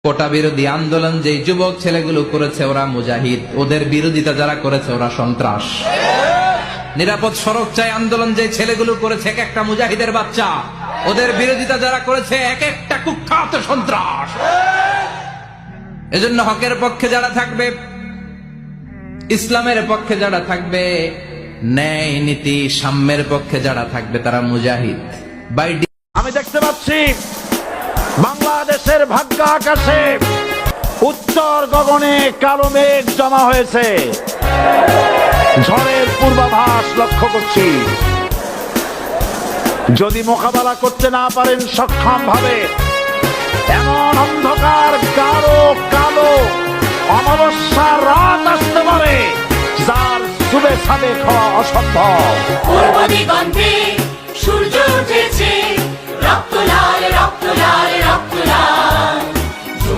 কোটা বিরোধী আন্দোলন যে যুবক ছেলেগুলো করেছে ওরা মুজাহিদ, ওদের বিরোধিতা যারা করেছে ওরা সন্ত্রাস। নিরাপদ সড়ক চাই আন্দোলন যে ছেলেগুলো করেছে এক একটা মুজাহিদের বাচ্চা, ওদের বিরোধিতা যারা করেছে এক একটা কুখ্যাত সন্ত্রাস। এজন্য হকের পক্ষে যারা থাকবে, ইসলামের পক্ষে যারা থাকবে, ন্যায় নীতি সাম্যের পক্ষে যারা থাকবে তারা মুজাহিদ। আমি দেখতে পাচ্ছি বাংলাদেশের ভাগ্য আকাশে উত্তর গগনে কালো মেঘ জমা হয়েছে, ঝড়ের পূর্বাভাস লক্ষ্য করছি। যদি মোকাবেলা করতে না পারেন সক্ষম ভাবে, এমন অন্ধকার গাঢ় কালো অমাবস্যার রাত আসতে পারে যার চুবে ছাদে খাওয়া অসম্ভব। পূর্ব দিগন্তে সূর্য উঠেছে, রক্ত লাল রক্ত লাল রক্ত লাল।